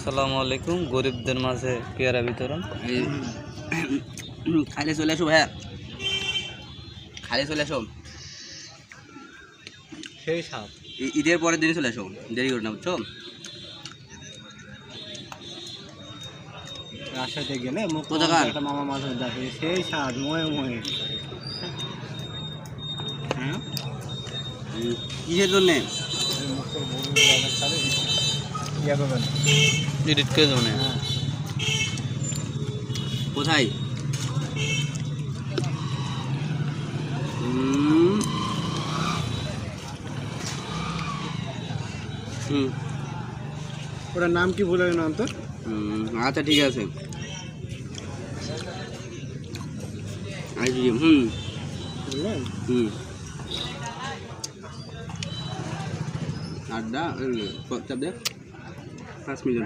আসসালামু আলাইকুম। গরিবদের মাঝে পেয়ারা বিতরণ। খাইলে চলে আসো ভাইয়া, খাইলে চলে আসো, সেই স্বাদ। ঈদের পরের দিনই চলে আসো, দেরি করো না, বুঝছো? রাজশাহীতে গেলে কোথাকার? একটা মামা মাছ দেখে সেই স্বাদ ময়ে ময়ে। হ্যাঁ, কিসের জন্যে? ইয়া করবেন। এডিট করে দেবো না। হ্যাঁ, কোথায়? ওটার নাম কি বলে নাম তো? আচ্ছা ঠিক আছে। বুঝলেন? আড্ডা চাপ দে 5 মিনিট